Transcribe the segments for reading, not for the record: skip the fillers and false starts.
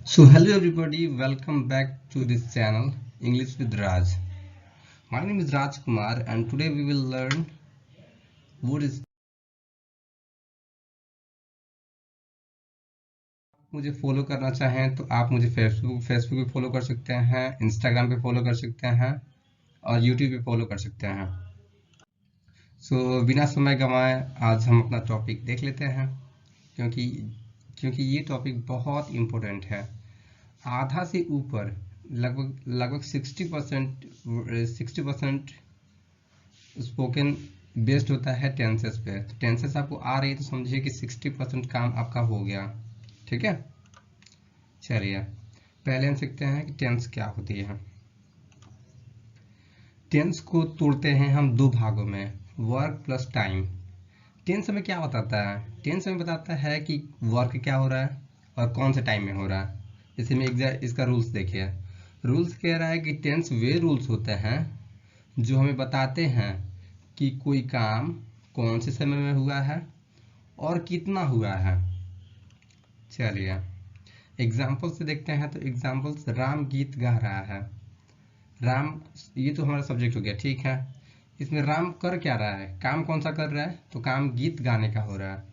So hello everybody, welcome back to this channel English with Raj. My name is Raj Kumar and today we will learn what is। मुझे follow करना चाहें तो आप मुझे Facebook पे follow कर सकते हैं, इंस्टाग्राम पे फॉलो कर सकते हैं और यूट्यूब पे फॉलो कर सकते हैं। बिना समय गंवाए आज हम अपना टॉपिक देख लेते हैं क्योंकि ये टॉपिक बहुत इम्पोर्टेंट है। आधा से ऊपर लगभग 60% स्पोकन बेस्ड होता है टेंसेस पे। टेंसेस आपको आ रही है तो समझिए कि 60% काम आपका हो गया। ठीक है, चलिए पहले हम सीखते हैं कि टेंस क्या होती है। टेंस को तोड़ते हैं हम दो भागों में, वर्क प्लस टाइम। टेंस हमें क्या बताता है? टेंस हमें बताता है कि वर्क क्या हो रहा है और कौन से टाइम में हो रहा है। जैसे में इसका रूल्स देखिए। रूल्स कह रहा है कि टेंस वे रूल्स होते हैं जो हमें बताते हैं कि कोई काम कौन से समय में हुआ है और कितना हुआ है। चलिए एग्जाम्पल से देखते हैं। तो एग्जाम्पल्स, राम गीत गा रहा है। राम, ये तो हमारा सब्जेक्ट हो गया। ठीक है, इसमें राम कर क्या रहा है? काम कौन सा कर रहा है? तो काम गीत गाने का हो रहा है।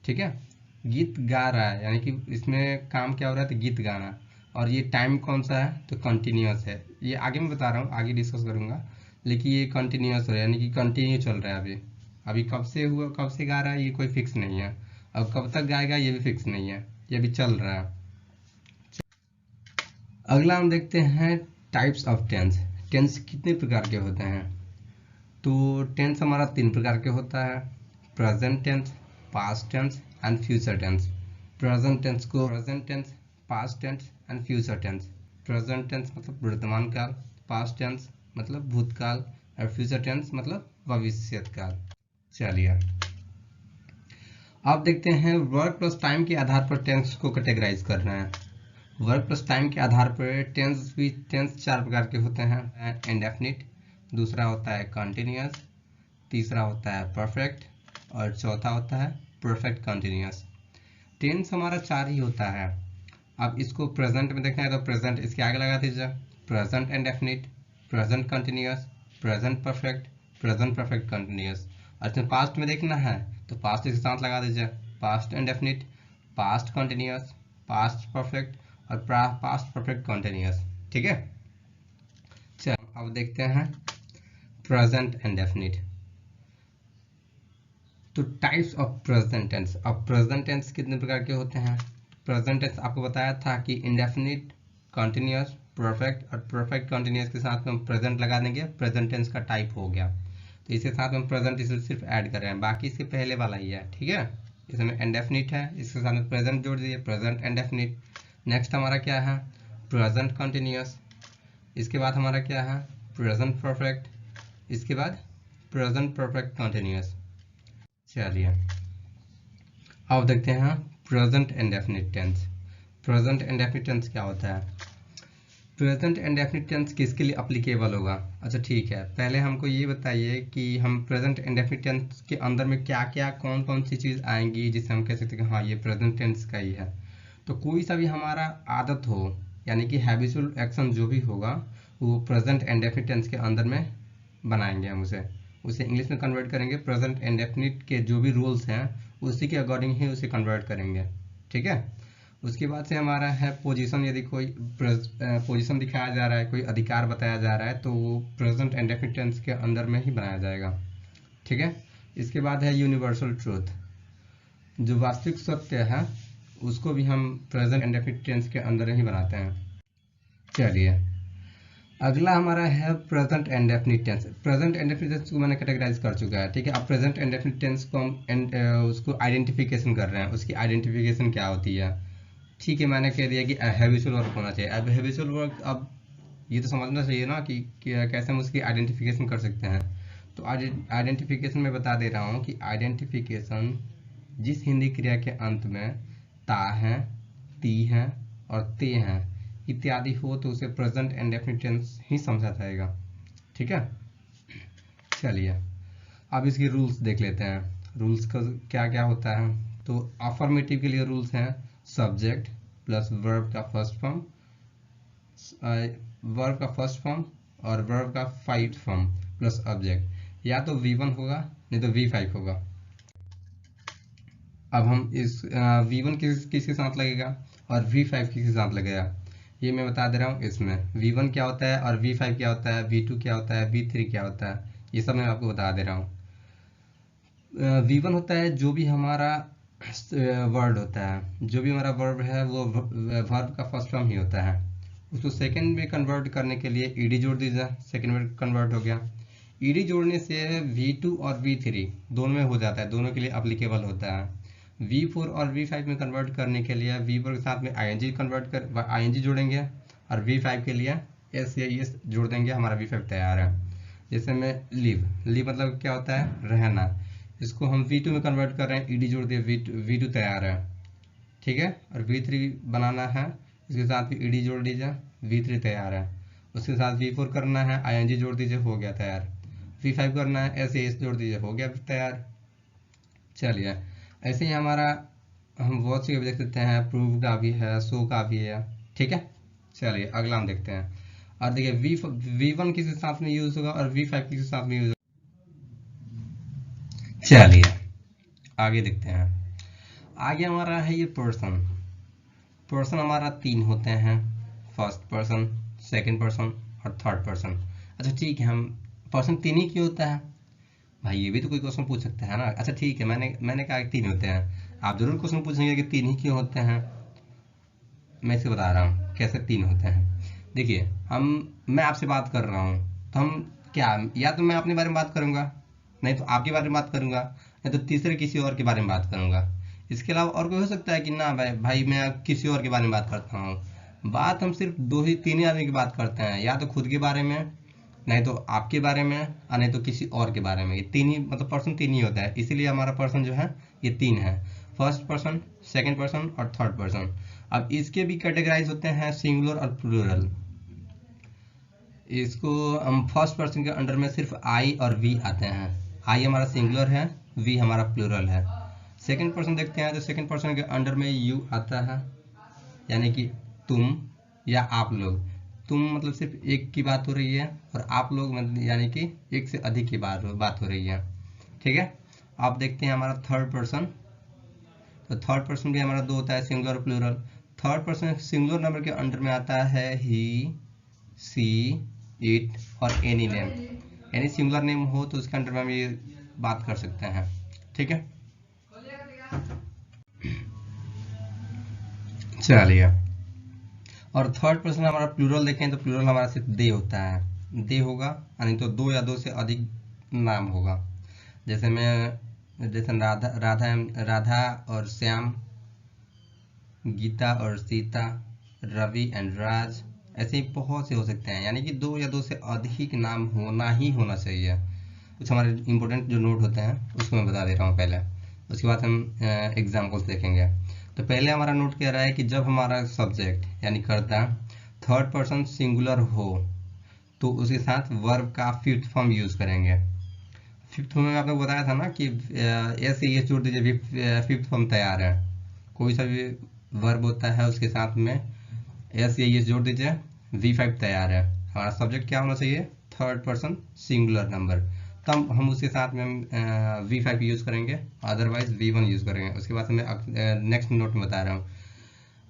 ठीक है, गीत गा रहा है यानी कि इसमें काम क्या हो रहा है? तो गीत गाना। और ये टाइम कौन सा है? तो कंटिन्यूअस है। ये आगे मैं बता रहा हूँ, आगे डिस्कस करूंगा, लेकिन ये कंटिन्यूअस हो रहा है यानी कि कंटिन्यू चल रहा है। अभी कब से हुआ, कब से गा रहा है, ये कोई फिक्स नहीं है। अब कब तक गाएगा ये भी फिक्स नहीं है, ये भी चल रहा है। अगला हम देखते हैं टाइप्स ऑफ टेंस। टेंस कितने प्रकार के होते हैं? तो टेंस हमारा 3 प्रकार के होता है, present tense, past tense and future tense. Present tense को present tense, past tense and future tense. Present tense मतलब वर्तमान काल, पास्ट टेंस मतलब भूतकाल और फ्यूचर टेंस मतलब भविष्य काल। चलिए अब देखते हैं वर्क प्लस टाइम के आधार पर टेंस को कैटेगराइज करना है। वर्क प्लस टाइम के आधार पर टेंस 4 प्रकार के होते हैं। इंडेफिनिट, दूसरा होता है कंटिन्यूअस, तीसरा होता है परफेक्ट और चौथा होता है परफेक्ट कंटिन्यूअस। टेंस हमारा 4 ही होता है। अब इसको प्रेजेंट में देखना है तो प्रेजेंट इसके आगे लगा दीजिए, present indefinite, present continuous, present perfect, present perfect continuous. और पास्ट में देखना है तो पास्ट इसके साथ लगा दीजिए, past indefinite, past continuous, past perfect और पास्ट परफेक्ट कंटिन्यूअस। ठीक है, चलो अब देखते हैं प्रेजेंट इंडेफिनिट। तो टाइप्स ऑफ प्रेजेंट टेंस। अब प्रेजेंट टेंस कितने प्रकार के होते हैं? प्रेजेंट टेंस आपको बताया था कि इंडेफिनिट, कंटिन्यूअस, परफेक्ट और परफेक्ट कंटिन्यूअस के साथ में हम प्रेजेंट लगा देंगे, प्रेजेंट टेंस का टाइप हो गया। तो इसके साथ हम प्रेजेंट इसे सिर्फ ऐड कर रहे हैं, बाकी इसके पहले वाला ही है। ठीक है, इसमें इंडेफिनिट है, इसके साथ में प्रेजेंट जोड़ दिए, प्रेजेंट इंडेफिनिट। नेक्स्ट हमारा क्या है? Present continuous. इसके बाद हमारा क्या है? Present perfect. इसके बाद प्रेजेंट परफेक्ट कंटिन्यूअस। चलिए अब देखते हैं present indefinite tense. Present indefinite tense क्या होता है? प्रेजेंट इंडेफिनिट टेंस किसके लिए अप्लीकेबल होगा? अच्छा ठीक है, पहले हमको ये बताइए कि हम प्रेजेंट इंडेफिनिट टेंस के अंदर में क्या क्या कौन कौन सी चीज़ आएंगी जिससे हम कह सकते हैं कि हाँ ये प्रेजेंट टेंस का ही है। तो कोई सा भी हमारा आदत हो यानी कि हैबिचुअल एक्शन जो भी होगा वो प्रेजेंट इंडेफिनिट टेंस के अंदर में बनाएंगे। हम उसे इंग्लिश में कन्वर्ट करेंगे। प्रेजेंट इंडेफिनिट के जो भी रूल्स हैं उसी के अकॉर्डिंग ही उसे कन्वर्ट करेंगे। ठीक है, उसके बाद से हमारा है पोजीशन। यदि कोई पोजीशन दिखाया जा रहा है, कोई अधिकार बताया जा रहा है तो वो प्रेजेंट इंडेफिनिट टेंस के अंदर में ही बनाया जाएगा। ठीक है, इसके बाद है यूनिवर्सल ट्रूथ, जो वास्तविक सत्य है उसको भी हम प्रेजेंट इंडेफिनिट टेंस के अंदर ही बनाते हैं। चलिए अगला हमारा है present indefinite tense. Present indefinite tense को मैंने कैटेगराइज कर चुका है। ठीक है, अब प्रेजेंट इंडेफिनिट टेंस को हम उसको आइडेंटिफिकेशन कर रहे हैं। उसकी आइडेंटिफिकेशन क्या होती है? ठीक है, मैंने कह दिया कि हैबिचुअल वर्क होना चाहिए। अब हैबिचुअल वर्क, अब ये तो समझना चाहिए ना कि कैसे हम उसकी आइडेंटिफिकेशन कर सकते हैं। तो आइडेंटिफिकेशन में बता दे रहा हूँ कि आइडेंटिफिकेशन जिस हिंदी क्रिया के अंत में ता है, ती है और ते हैं इत्यादि हो तो उसे प्रेजेंट इंडेफिनिट टेंस ही समझा जाएगा। ठीक है, चलिए अब इसके रूल्स देख लेते हैं। रूल्स का क्या क्या होता है? तो अफर्मेटिव के लिए रूल्स हैं, सब्जेक्ट प्लस वर्ब का फर्स्ट फॉर्म, वर्ब का फर्स्ट फॉर्म और वर्ब का फाइव फॉर्म प्लस ऑब्जेक्ट, या तो V1 होगा नहीं तो V5 होगा। अब हम इस V1 किसके साथ लगेगा और V5 किसके साथ लगेगा, ये मैं बता दे रहा हूँ। इसमें V1 क्या होता है और V5 क्या होता है, V2 क्या होता है, V3 क्या होता है, ये सब मैं आपको बता दे रहा हूँ। V1 होता है जो भी हमारा वर्ड होता है, जो भी हमारा वर्ब है वो वर्ब का फर्स्ट फॉर्म ही होता है। उसको सेकंड में कन्वर्ट करने के लिए ईडी जोड़ दीजिए, सेकंड में कन्वर्ट हो गया। ईडी जोड़ने से V2 और V3 दोनों में हो जाता है, दोनों के लिए अप्लीकेबल होता है। V4 और V5 में कन्वर्ट करने के लिए V4 के साथ में ING जोड़ेंगे और V5 के लिए S या ES जोड़ देंगे, हमारा V5 तैयार है। जैसे में लिव मतलब क्या होता है, रहना, इसको हम V2 में कन्वर्ट कर रहे हैं, ईडी जोड़ दिए, V2 तैयार है, ठीक है। और V3 बनाना है, इसके साथ भी ईडी जोड़ दीजिए, V3 तैयार है। उसके साथ V4 करना है, ING जोड़ दीजिए, हो गया तैयार। V5 करना है, SAS जोड़ दीजिए, हो गया तैयार। चलिए ऐसे ही हमारा हम बहुत सी देख सकते हैं, प्रूव का भी है, शो का भी है, ठीक है। चलिए अगला हम देखते हैं। और देखिए V1 किसके साथ में यूज होगा और V5 किसके साथ में यूज होगा। चलिए आगे देखते हैं। आगे हमारा है ये पर्सन हमारा 3 होते हैं, फर्स्ट पर्सन, सेकंड पर्सन और थर्ड पर्सन। अच्छा ठीक है, हम पर्सन 3 ही क्यों होता है भाई, ये भी तो कोई क्वेश्चन पूछ सकता है ना। अच्छा ठीक है, मैंने कहा 3 होते हैं, आप जरूर क्वेश्चन पूछेंगे कि 3 ही क्यों होते हैं। मैं इसे बता रहा हूँ कैसे 3 होते हैं। देखिए मैं आपसे बात कर रहा हूँ, तो हम क्या, या तो मैं अपने बारे में बात करूंगा, नहीं तो आपके बारे में बात करूंगा, नहीं तो तीसरे किसी और के बारे में बात करूंगा। इसके अलावा और कोई हो सकता है कि ना भाई मैं किसी और के बारे में बात करता हूँ। बात हम सिर्फ 2 ही 3 ही आदमी की बात करते हैं, या तो खुद के बारे में, नहीं तो आपके बारे में, और नहीं तो किसी और के बारे में। ये 3 ही मतलब पर्सन 3 ही होता है, इसीलिए हमारा पर्सन जो है ये 3 है, फर्स्ट पर्सन, सेकंड पर्सन और थर्ड पर्सन। अब इसके भी कैटेगराइज होते हैं सिंगुलर और प्लूरल। इसको हम फर्स्ट पर्सन के अंडर में सिर्फ I और V आते हैं। I हमारा सिंगुलर है, V हमारा प्लूरल है। सेकंड पर्सन देखते हैं तो सेकंड पर्सन के अंडर में U आता है, यानी कि तुम या आप लोग। तुम मतलब सिर्फ एक की बात हो रही है, और आप लोग मतलब यानी कि एक से अधिक की बात हो रही है, ठीक है। आप देखते हैं हमारा थर्ड पर्सन, तो थर्ड पर्सन भी हमारा 2 होता है, सिंगुलर और plural. Third person singular number के अंडर में आता है ही, सी, इट और any name. Any singular name हो तो उसके अंडर में हम ये बात कर सकते हैं, ठीक है। चलिए, और थर्ड पर्सन हमारा प्लूरल देखें तो प्लूरल हमारा सिर्फ दे होता है, दे होगा, यानी तो 2 या 2 से अधिक नाम होगा। जैसे राधा और श्याम, गीता और सीता, रवि एंड राज, ऐसे ही बहुत से हो सकते हैं, यानी कि 2 या 2 से अधिक नाम होना चाहिए। कुछ हमारे इंपॉर्टेंट जो नोट होते हैं उसको मैं बता दे रहा हूँ पहले, उसके बाद हम एग्जाम्पल्स देखेंगे। तो पहले हमारा नोट कह रहा है कि जब हमारा सब्जेक्ट यानी कर्ता थर्ड पर्सन सिंगुलर हो तो उसके साथ वर्ब का फिफ्थ फॉर्म यूज करेंगे। फिफ्थ फॉर्म में आपको बताया था ना कि ऐसे ये जोड़ दीजिए, फिफ्थ फॉर्म तैयार है। कोई सा भी वर्ब होता है उसके साथ में एस या ये जोड़ दीजिए, V5 तैयार है। हमारा सब्जेक्ट क्या होना चाहिए, थर्ड पर्सन सिंगुलर नंबर, तब हम उसके साथ में V5 यूज करेंगे, अदरवाइज V1 यूज करेंगे। उसके बाद मैं नेक्स्ट नोट में बता रहा हूँ।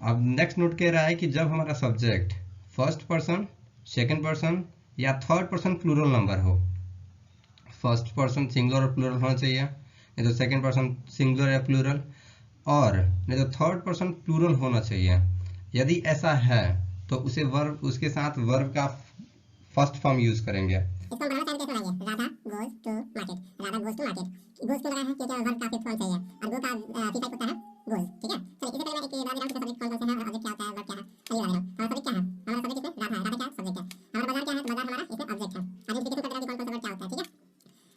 अब नेक्स्ट नोट कह रहा है कि जब हमारा subject first person, second person या थर्ड पर्सन प्लूरल नंबर हो, फर्स्ट पर्सन सिंगुलर और प्लूरल होना चाहिए, नहीं तो सेकंड पर्सन सिंगुलर या प्लूरल, और नहीं तो थर्ड पर्सन प्लूरल होना चाहिए। यदि ऐसा है तो उसके साथ वर्ब का फर्स्ट फॉर्म यूज करेंगे। इसको बनाना चाहिए कैसे बनाएंगे, Radha goes to market, Radha goes to market, goes क्यों लगा है क्योंकि वर्ब का फिफ्थ फॉर्म चाहिए, और गो का फीफा होता है गोज, ठीक है। चलिए इसी तरह मैं एक बात बताऊं कि सब्जेक्ट कौन कौन से हैं और ऑब्जेक्ट क्या होता है, वर्ब क्या है। चलिए बता रहा हूं, हमारा सब्जेक्ट क्या है, हमारा सब्जेक्ट इसमें राधा है, राधा क्या सब्जेक्ट है। हमारा बाजार क्या है, तो बाजार हमारा इसमें ऑब्जेक्ट है। आइडेंटिफिकेशन करते हैं कि कौन सा वर्ब क्या होता है, ठीक है।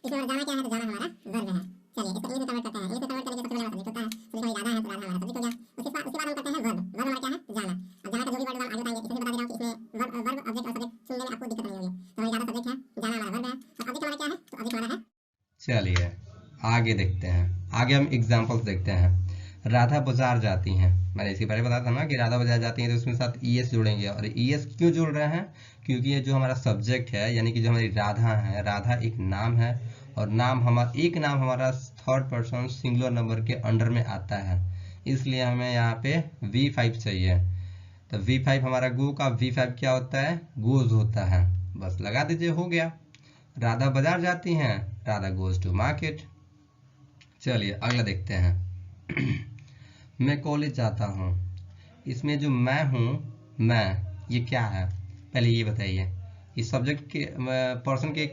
इसमें जाना क्या है, तो जाना हमारा वर्ब है। चलिए इसको इंग्लिश में कन्वर्ट करते हैं, इंग्लिश में कन्वर्ट करके सबसे पहले हमारा सब्जेक्ट होता है, सब्जेक्ट राधा है तो राधा हमारा सब्जेक्ट हो गया। उसके बाद हम करते हैं वर्ब हमारा क्या है, जाना। अब जाना का जो भी वर्ड हम आगे बताएंगे, इसमें बता दे रहा हूं कि इसमें वर्ब ऑब्जेक्ट और सब्जेक्ट सुनने में आपको दिक्कत नहीं होगी। तो हमारा जाना सब्जेक्ट है, जाना हमारा वर्ब है, और ऑब्जेक्ट हमारा क्या है, तो ऑब्जेक्ट हमारा है। चलिए आगे देखते हैं, आगे हम एग्जांपल्स देखते हैं। राधा बाजार जाती हैं, मैंने इसके पहले बताया था ना कि राधा बाजार जाती हैं तो उसमें साथ ईएस जोड़ेंगे। और ईएस क्यों जोड़ रहे हैं? क्योंकि ये जो हमारा सब्जेक्ट है यानी कि जो हमारी राधा है, राधा एक नाम है और एक नाम हमारा थर्ड पर्सन सिंगुलर नंबर के अंडर में आता है, इसलिए हमें यहाँ पे V5 चाहिए। तो V5 हमारा गो का V5 क्या होता है? गोज होता है। बस लगा दीजिए, हो गया। राधा बाजार जाती हैं, राधा गोज टू मार्केट। चलिए अगला देखते हैं। मैं कॉलेज जाता हूँ। इसमें जो मैं हूँ, मैं, ये क्या है पहले ये बताइए। इस सब्जेक्ट के पर्सन के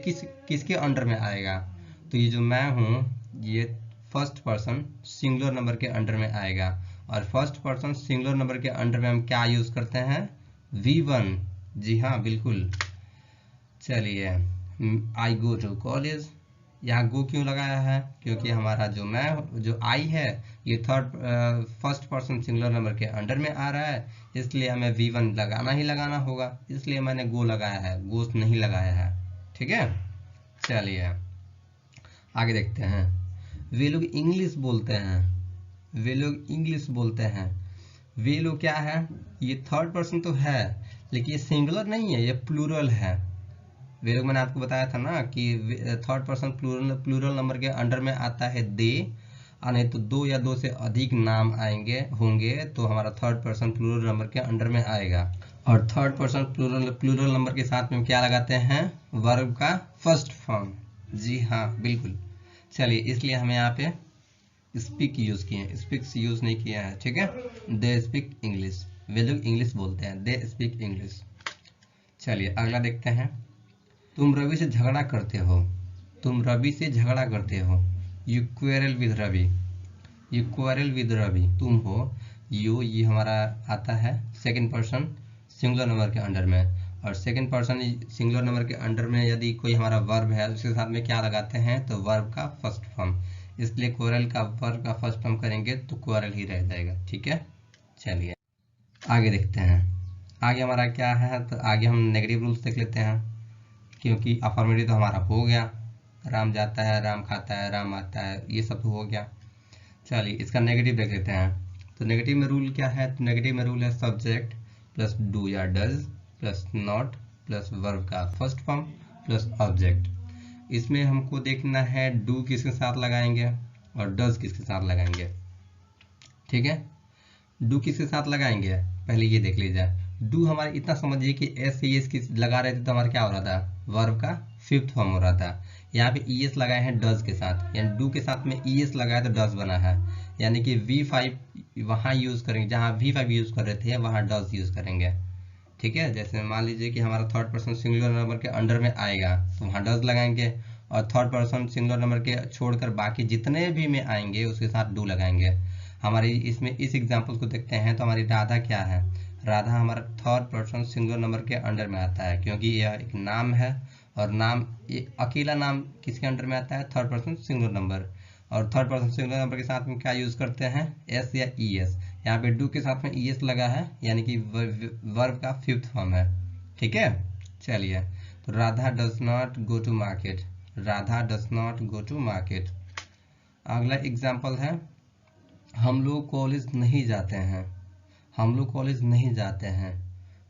किसके अंडर में आएगा? तो ये जो मैं हूँ ये फर्स्ट पर्सन सिंगुलर नंबर के अंडर में आएगा। और फर्स्ट पर्सन सिंगुलर नंबर के अंडर में हम क्या यूज करते हैं? V1। जी हाँ, बिल्कुल। चलिए, आई गो टू कॉलेज। यहाँ गो क्यों लगाया है? क्योंकि हमारा जो आई है ये फर्स्ट पर्सन सिंगुलर नंबर के अंडर में आ रहा है, इसलिए हमें V1 लगाना ही लगाना होगा, इसलिए मैंने गो लगाया है, गोस नहीं लगाया है। ठीक है, चलिए आगे देखते हैं। वे लोग इंग्लिश बोलते हैं। वे लोग इंग्लिश बोलते हैं। वे लोग क्या है? ये थर्ड पर्सन तो है लेकिन ये सिंगुलर नहीं है, ये प्लूरल है। वे लोग मैंने आपको बताया था ना कि थर्ड पर्सन प्लूरल नंबर के अंडर में आता है दे, और नहीं तो दो या दो से अधिक नाम होंगे तो हमारा थर्ड पर्सन प्लूरल नंबर के अंडर में आएगा। और थर्ड पर्सन प्लूरल नंबर के साथ में क्या लगाते हैं? वर्ब का फर्स्ट फॉर्म। जी हाँ, बिल्कुल। चलिए, इसलिए हमें यहाँ पे स्पीक यूज किए हैं, स्पीक्स यूज नहीं किया है। ठीक है, दे स्पीक इंग्लिश। वे लोग इंग्लिश बोलते हैं, दे स्पीक इंग्लिश। चलिए अगला देखते हैं। तुम रवि से झगड़ा करते हो। तुम रवि से झगड़ा करते हो। You quarrel with Ravi. You quarrel with Ravi. तुम हो, यू, ये हमारा आता है सेकंड पर्सन सिंगुलर नंबर के अंडर में। और सेकंड पर्सन सिंगुलर नंबर के अंडर में यदि कोई हमारा वर्ब है उसके साथ में क्या लगाते हैं? तो वर्ब का फर्स्ट फॉर्म। इसलिए क्वेरल का वर्ब का फर्स्ट फॉर्म करेंगे तो क्वेरल ही रह जाएगा। ठीक है, चलिए आगे देखते हैं। आगे हमारा क्या है? तो आगे हम नेगेटिव रूल्स देख लेते हैं, क्योंकि अफर्मेटिव तो हमारा हो गया। राम जाता है, राम खाता है, राम आता है, ये सब तो हो गया। चलिए इसका नेगेटिव देख लेते हैं। तो नेगेटिव में रूल क्या है? तो नेगेटिव में रूल है सब्जेक्ट प्लस डू या does plus not plus verb का फर्स्ट फॉर्म प्लस ऑब्जेक्ट। इसमें हमको देखना है डू किसके साथ लगाएंगे और डज किसके साथ लगाएंगे। ठीक है, डू किसके साथ लगाएंगे पहले ये देख लीजिए। डू हमारे इतना समझिए कि एस से एस किस लगा रहे थे तो हमारा क्या हो रहा था? वर्ब का फिफ्थ फॉर्म हो रहा था। यहाँ पे ईएस लगाए हैं डज के साथ, यानी डू के साथ में ईएस लगाया तो डज बना है, यानी कि V5 वहाँ यूज करेंगे, जहाँ V5 यूज कर रहे थे वहाँ डज यूज करेंगे। ठीक है, जैसे मान लीजिए कि हमारा थर्ड पर्सन सिंगुलर नंबर के अंडर में आएगा तो वहाँ डज लगाएंगे, और थर्ड पर्सन सिंगुलर नंबर के छोड़कर बाकी जितने भी में आएंगे उसके साथ डू लगाएंगे। हमारी इसमें इस एग्जाम्पल को देखते हैं तो हमारी राधा क्या है? राधा हमारा थर्ड पर्सन सिंगुलर नंबर के अंडर में आता है, क्योंकि यह एक नाम है और नाम अकेला नाम किसके अंडर में आता है? Third person singular number. और थर्ड पर्सन सिंगुलर नंबर के साथ में क्या यूज करते हैं? एस या ईएस। यहाँ पे डू के साथ में ईएस लगा है, यानी कि वर्ब का फिफ्थ फॉर्म है। ठीक है, चलिए तो Radha does not go to market. Radha does not go to market. अगला एग्जाम्पल है, हम लोग कॉलेज नहीं जाते हैं। हम लोग कॉलेज नहीं जाते हैं।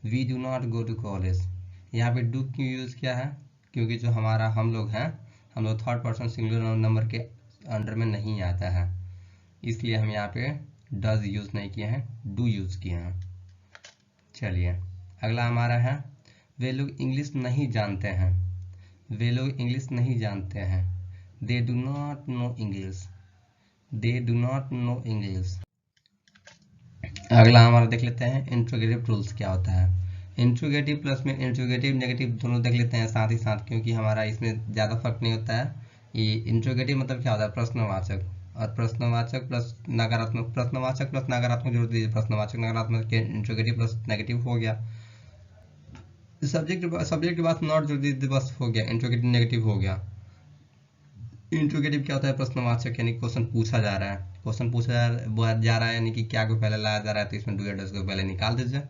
We do not go to college. यहाँ पे डू क्यों यूज किया है? क्योंकि जो हमारा हम लोग हैं, हम लोग थर्ड पर्सन सिंगुलर नंबर के अंडर में नहीं आता है, इसलिए हम यहाँ पे डज यूज नहीं किए हैं, डू यूज किए हैं। चलिए अगला हमारा है, वे लोग इंग्लिश नहीं जानते हैं। वे लोग इंग्लिश नहीं जानते हैं। They do not know English. They do not know English. अगला हमारा देख लेते हैं इंट्रोगेटिव रूल्स क्या होता है। इंट्रोगेटिव प्लस में इंट्रोगेटिव नेगेटिव दोनों देख लेते हैं साथ ही साथ, क्योंकि हमारा इसमें ज़्यादा फर्क नहीं होता है। ये इंट्रोगेटिव मतलब क्या होता है? प्रश्नवाचक, और प्रश्नवाचक प्लस नकारात्मक, प्रश्नवाचक प्लस नकारात्मक जोड़ दीजिए, प्रश्नवाचक नकारात्मक के इंट्रोगेटिव प्लस नेगेटिव हो गया। सब्जेक्ट के बाद नॉट जोड़ दीजिए, बस हो गया, इंट्रोगेटिव नेगेटिव हो गया। इंट्रोगेटिव क्या होता है? प्रश्नवाचक, यानी क्वेश्चन पूछा जा रहा है, क्वेश्चन पूछा जा रहा है यानी कि क्या को पहले लाया जा रहा है, तो इसमें डू या डज को पहले निकाल दीजिए।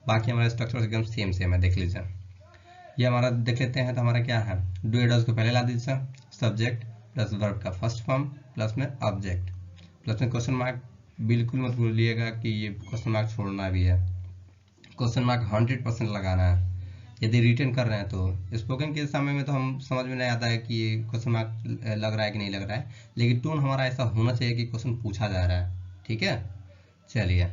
बाकी हमारा स्ट्रक्चर एकदम सेम है, देख लीजिए। ये हमारा देख लेते हैं, तो हमारा क्या है? डू या डज को पहले ला दीजिए, सब्जेक्ट प्लस वर्ब का फर्स्ट फॉर्म प्लस में ऑब्जेक्ट प्लस में क्वेश्चन मार्क बिल्कुल मत भूलिएगा कि ये क्वेश्चन मार्क छोड़ना भी है। क्वेश्चन मार्क 100% लगाना है यदि रिटर्न कर रहे हैं तो। स्पोकन के समय में तो हम समझ में नहीं आता है कि ये क्वेश्चन मार्क लग रहा है कि नहीं लग रहा है, लेकिन टोन हमारा ऐसा होना चाहिए कि क्वेश्चन पूछा जा रहा है। ठीक है, चलिए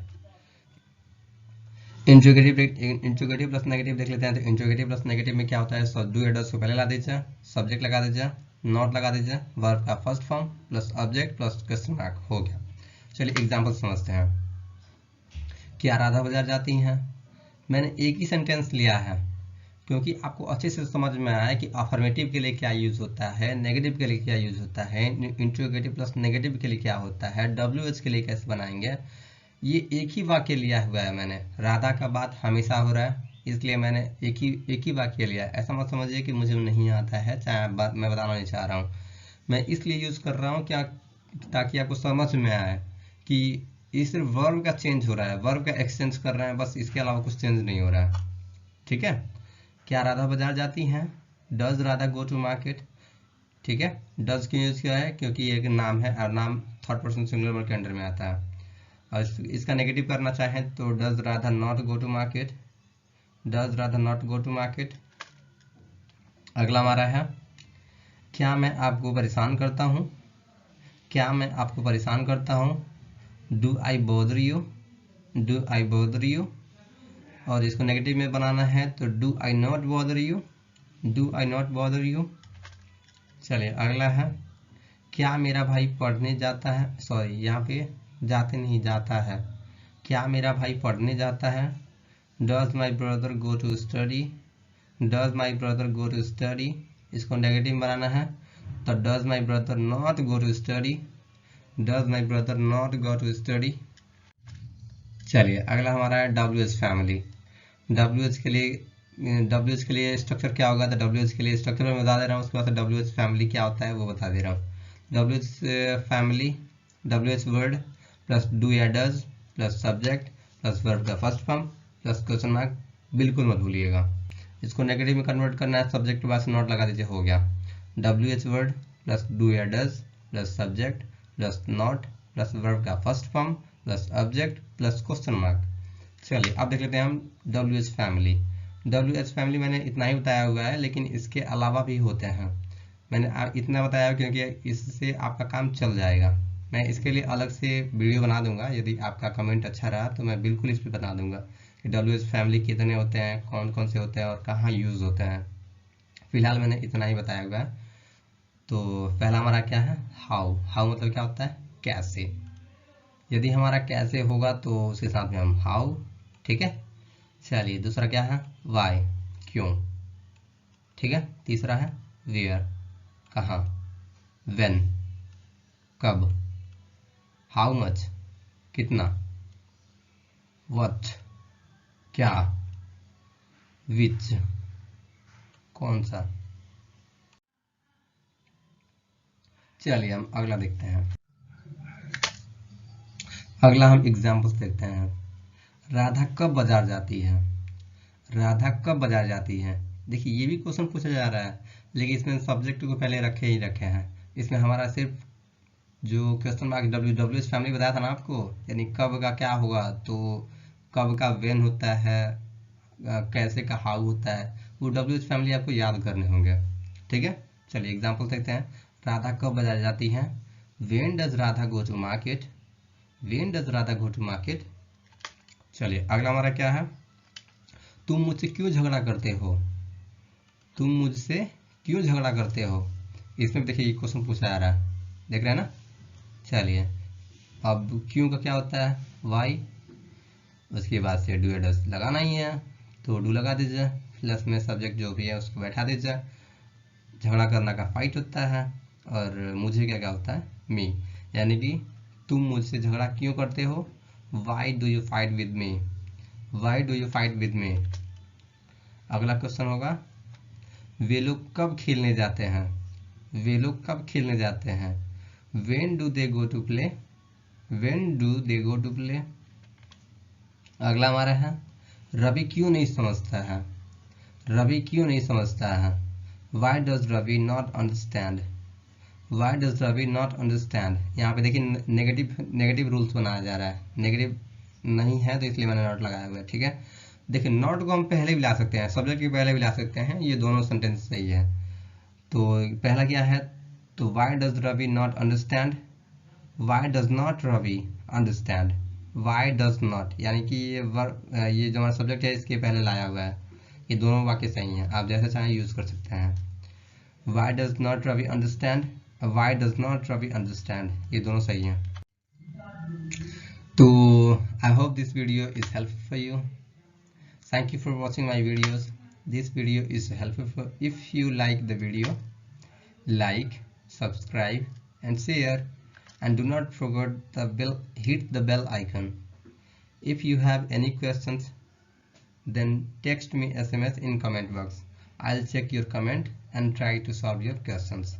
इंट्रोगेटिव प्लस नेगेटिव देख लेते हैं। तो इंट्रोगेटिव प्लस नेगेटिव में क्या होता है, डू या डज को पहले ला दीजिए, सब्जेक्ट लगा दीजिए, नॉट लगा दीजिए, वर्ब का first form plus object plus question mark, हो गया। चलिए एग्जाम्पल समझते हैं। क्या राधा बाजार जाती हैं? मैंने एक ही सेंटेंस लिया है क्योंकि आपको अच्छे से समझ में आया कि अफर्मेटिव के लिए क्या यूज होता है, नेगेटिव के लिए क्या यूज होता है, इंट्रोगेटिव प्लस नेगेटिव के लिए क्या होता है, WH के लिए कैसे बनाएंगे। ये एक ही वाक्य लिया हुआ है मैंने, राधा का बात हमेशा हो रहा है इसलिए मैंने एक ही वाक्य लिया। ऐसा मत समझिए कि मुझे नहीं आता है, चाहे मैं बताना नहीं चाह रहा हूँ। मैं इसलिए यूज कर रहा हूँ क्या, ताकि आपको समझ में आए कि ये सिर्फ वर्ब का चेंज हो रहा है, वर्ब का एक्सचेंज कर रहे हैं बस, इसके अलावा कुछ चेंज नहीं हो रहा है। ठीक है, क्या राधा बाजार जाती हैं? Does Radha go to market. ठीक है, डज क्यों यूज किया है, क्योंकि ये एक नाम है और नाम थर्ड पर्सन सिंगुलर वर्ब के अंडर में आता है। और इसका नेगेटिव करना चाहें तो does Radha not go to market, does Radha not go to market. अगला हमारा है, क्या मैं आपको परेशान करता हूँ? क्या मैं आपको परेशान करता हूँ? Do I bother you, do I bother you. और इसको नेगेटिव में बनाना है तो do I not bother you, do I not bother you. चलिए अगला है, क्या मेरा भाई पढ़ने जाता है, सॉरी यहाँ पे जाते नहीं, जाता है। क्या मेरा भाई पढ़ने जाता है? Does my brother go to study, does my brother go to study. इसको नेगेटिव बनाना है तो does my brother not go to study, does my brother not go to study. चलिए अगला हमारा है WH फैमिली। WH के लिए स्ट्रक्चर क्या होगा, तो WH के लिए स्ट्रक्चर मैं बता दे रहा हूँ, उसके बाद WH फैमिली क्या होता है वो बता दे रहा हूँ। WH family, WH word plus do या does plus subject plus verb का first form plus question mark, बिल्कुल मत भूलिएगा। इसको नेगेटिव में कन्वर्ट करना है, सब्जेक्ट के बाद नॉट लगा दीजिए, हो गया। WH वर्ड प्लस डू या does plus subject plus not plus verb का first form plus object plus question mark. चलिए अब देख लेते हैं हम WH फैमिली। WH फैमिली मैंने इतना ही बताया हुआ है, लेकिन इसके अलावा भी होते हैं। मैंने इतना बताया क्योंकि इससे आपका काम चल जाएगा। मैं इसके लिए अलग से वीडियो बना दूंगा, यदि आपका कमेंट अच्छा रहा तो मैं बिल्कुल इस पर बता दूंगा कि WH फैमिली कितने होते हैं, कौन कौन से होते हैं और कहाँ यूज होते हैं। फिलहाल मैंने इतना ही बताया हुआ है। तो पहला हमारा क्या है, हाउ। हाउ मतलब क्या होता है, कैसे। यदि हमारा कैसे होगा तो उसके साथ में हम हाउ। ठीक है, चलिए दूसरा क्या है, वाई, क्यों। ठीक है, तीसरा है वेयर, कहाँ, व्हेन, कब, हाउ मच, कितना, व्हाट, क्या, विच, कौन सा। चलिए हम अगला देखते हैं। अगला हम एग्जाम्पल्स देखते हैं। राधा कब बाजार जाती है? राधा कब बाजार जाती है। देखिए ये भी क्वेश्चन पूछा जा रहा है, लेकिन इसमें सब्जेक्ट को पहले रखे ही रखे हैं। इसमें हमारा सिर्फ जो क्वेश्चन मार्क WH फैमिली बताया था ना आपको, यानी कब का क्या होगा, तो कब का व्हेन होता है, कैसे का हाउ होता है, वो WH फैमिली आपको याद करने होंगे। ठीक है, चलिए एग्जाम्पल देखते हैं। राधा कब बाजार जाती है? When does Radha go to market, when does Radha go to market. चलिए अगला हमारा क्या है, तुम मुझसे क्यों झगड़ा करते हो, तुम मुझसे क्यों झगड़ा करते हो। इसमें देखिए ये क्वेश्चन पूछा जा रहा है, देख रहे हैं ना। चलिए अब क्यों का क्या होता है, वाई। उसके बाद से डू या डज लगाना ही है तो डू लगा दीजिए, प्लस में सब्जेक्ट जो भी है उसको बैठा दीजिए। झगड़ा करना का फाइट होता है, और मुझे क्या क्या होता है, मी। यानी कि तुम मुझसे झगड़ा क्यों करते हो, why do you fight with me, why do you fight with me. अगला क्वेश्चन होगा, वे लोग कब खेलने जाते हैं, वे लोग कब खेलने जाते हैं। When do they go to play, when do they go to play. अगला हमारा है, रवि क्यों नहीं समझता है, रवि क्यों नहीं समझता है। Why does Ravi not understand, why does Ravi not understand, यहाँ पे देखिए नेगेटिव रूल्स बनाया जा रहा है, नेगेटिव नहीं है तो इसलिए मैंने नॉट लगाया हुआ है, ठीक है। देखिए नॉट को हम पहले भी ला सकते हैं, सब्जेक्ट के पहले भी ला सकते हैं, ये दोनों सेंटेंस सही है। तो पहला क्या है, तो why does Ravi not understand, why does not Ravi understand, why does not, यानी कि ये जो हमारा सब्जेक्ट है इसके पहले लाया हुआ है, ये दोनों वाक्य सही हैं, आप जैसे चाहें यूज कर सकते हैं। Why does not Ravi understand, why does not Ravi understand, ये दोनों सही हैं। तो I hope this video is helpful for you. Thank you for watching my videos. This video is helpful. If you like the video, like, subscribe and share, and do not forget the bell, hit the bell icon. If you have any questions, then text me SMS in comment box. I'll check your comment and try to solve your questions.